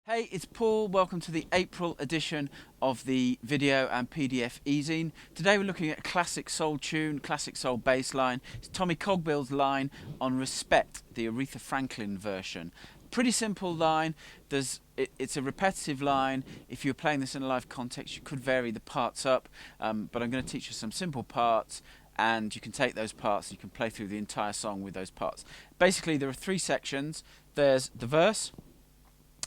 Hey, it's Paul. Welcome to the April edition of the video and PDF Ezine. Today we're looking at a classic soul tune, classic soul bass line. It's Tommy Cogbill's line on Respect, the Aretha Franklin version. Pretty simple line. It's a repetitive line. If you're playing this in a live context, you could vary the parts up, but I'm going to teach you some simple parts, and you can take those parts and you can play through the entire song with those parts. Basically, there are three sections. There's the verse,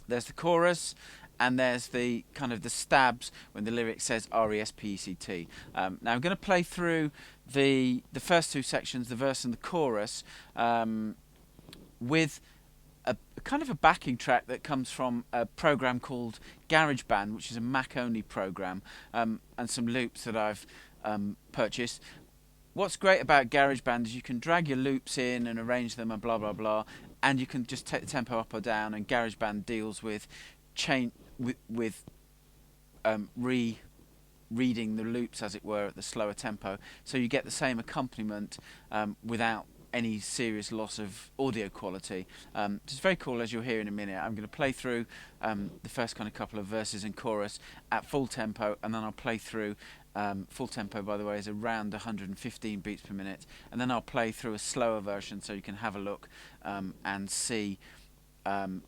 there's the chorus, and there's the kind of the stabs when the lyric says R-E-S-P-E-C-T. Now I'm going to play through the first two sections, the verse and the chorus, with a kind of a backing track that comes from a program called GarageBand, which is a Mac-only program, and some loops that I've purchased. What's great about GarageBand is you can drag your loops in and arrange them and blah blah blah, and you can just take the tempo up or down, and GarageBand deals with reading the loops, as it were, at the slower tempo, so you get the same accompaniment without any serious loss of audio quality. It's very cool, as you'll hear in a minute. I'm going to play through the first kind of couple of verses and chorus at full tempo, and then I'll play through full tempo, by the way, is around 115 beats per minute, and then I'll play through a slower version so you can have a look and see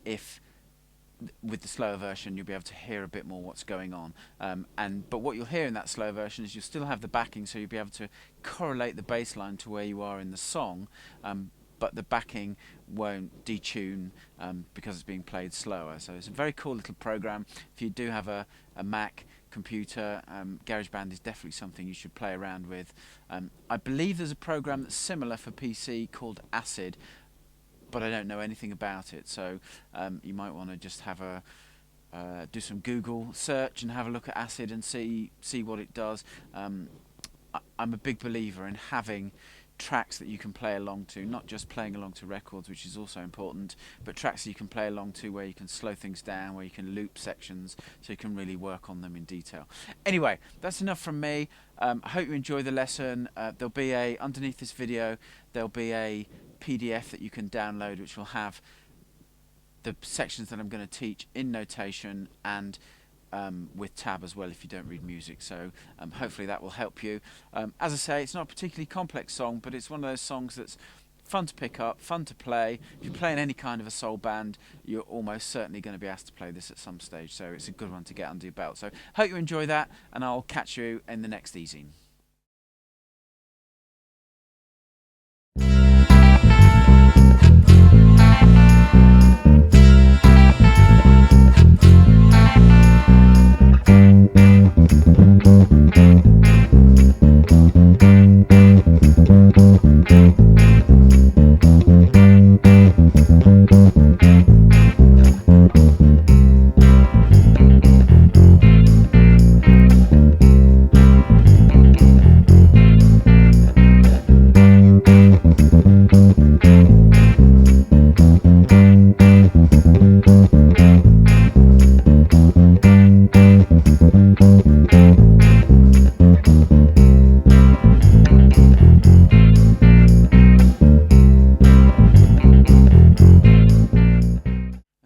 if with the slower version you'll be able to hear a bit more what's going on, but what you'll hear in that slow version is you'll still have the backing, so you'll be able to correlate the bass line to where you are in the song, but the backing won't detune because it's being played slower. So it's a very cool little program. If you do have a Mac computer, GarageBand is definitely something you should play around with. I believe there's a program that's similar for PC called Acid, but I don't know anything about it, so you might want to just have a do some Google search and have a look at Acid and see what it does. I'm a big believer in having tracks that you can play along to, not just playing along to records, which is also important, but tracks that you can play along to where you can slow things down, where you can loop sections, so you can really work on them in detail. Anyway, that's enough from me. I hope you enjoy the lesson. There'll be underneath this video, there'll be a PDF that you can download, which will have the sections that I'm going to teach in notation and with tab as well if you don't read music, so hopefully that will help you. As I say, it's not a particularly complex song, but it's one of those songs that's fun to pick up, fun to play. If you're playing any kind of a soul band, you're almost certainly going to be asked to play this at some stage, so it's a good one to get under your belt. So hope you enjoy that, and I'll catch you in the next Ezine.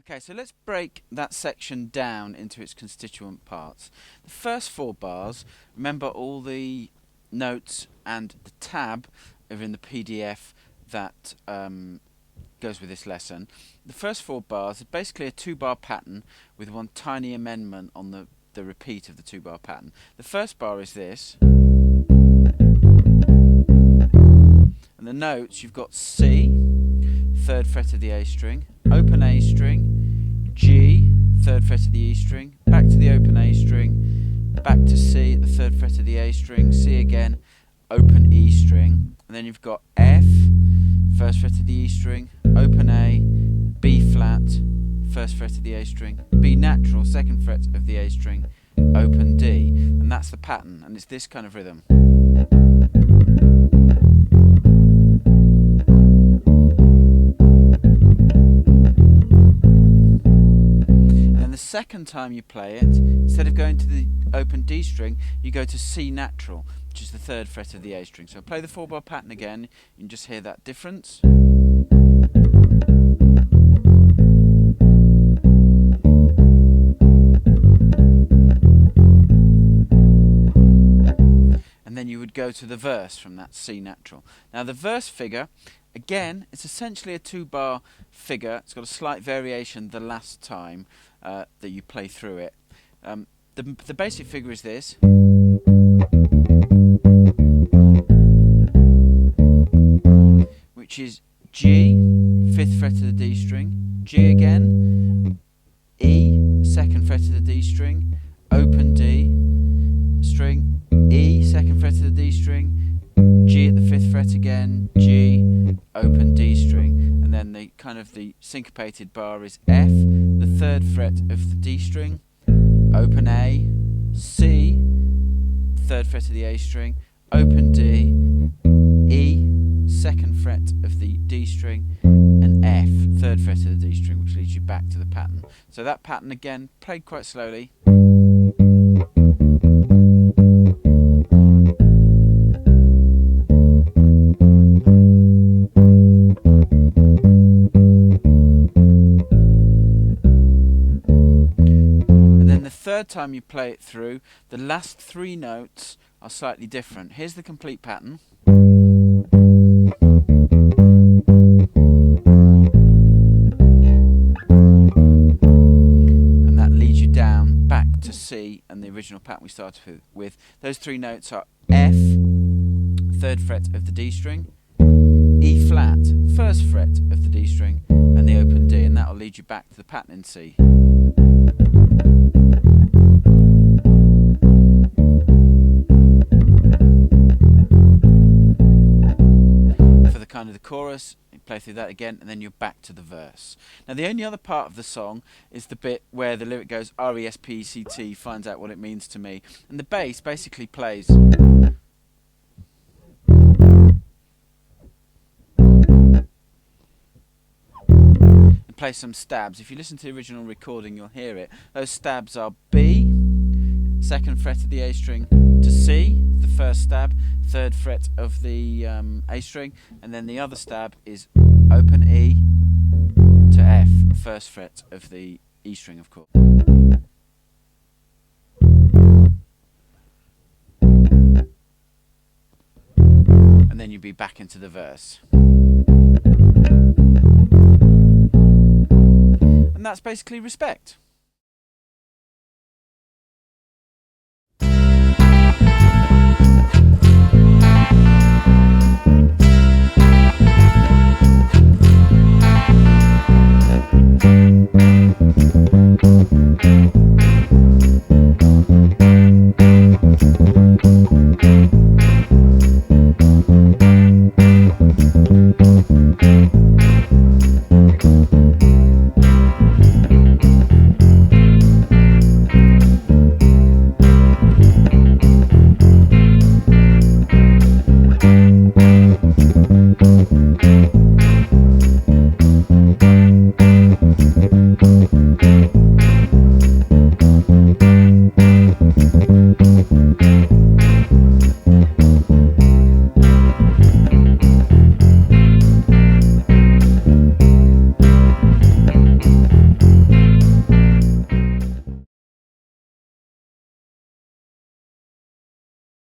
Okay, so let's break that section down into its constituent parts. The first four bars, remember all the notes and the tab are in the PDF that goes with this lesson. The first four bars are basically a 2-bar pattern with one tiny amendment on the repeat of the 2-bar pattern. The first bar is this, and the notes, you've got C, 3rd fret of the A string, open A string, G, 3rd fret of the E string, back to the open A string, back to C at the 3rd fret of the A string, C again, open E string, and then you've got F, 1st fret of the E string, open A, B flat, 1st fret of the A string, B natural, 2nd fret of the A string, open D, and that's the pattern, and it's this kind of rhythm. Second time you play it, instead of going to the open D string, you go to C natural, which is the 3rd fret of the A string. So play the 4-bar pattern again, you can just hear that difference. to the verse from that C natural. Now the verse figure, again, it's essentially a 2-bar figure. It's got a slight variation the last time that you play through it. The basic figure is this. Which is G, 5th fret of the D string, G again, E, 2nd fret of the D string, open D string, E, 2nd fret of the D string, G at the 5th fret again, G, open D string, and then the kind of the syncopated bar is F, the 3rd fret of the D string, open A, C, 3rd fret of the A string, open D, E, 2nd fret of the D string, and F, 3rd fret of the D string, which leads you back to the pattern. So that pattern again, played quite slowly. And then the third time you play it through, the last 3 notes are slightly different. Here's the complete pattern. To C and the original pattern we started with. Those 3 notes are F, 3rd fret of the D string, E flat, 1st fret of the D string, and the open D, and that will lead you back to the pattern in C. For the kind of the chorus, you play through that again, and then you're back to the verse. Now the only other part of the song is the bit where the lyric goes R-E-S-P-E-C-T, finds out what it means to me, and the bass basically plays and plays some stabs. If you listen to the original recording, you'll hear it. Those stabs are B, 2nd fret of the A string to C, the first stab, 3rd fret of the A string, and then the other stab is open E to F, 1st fret of the E string, of course. And then you'd be back into the verse. And that's basically Respect.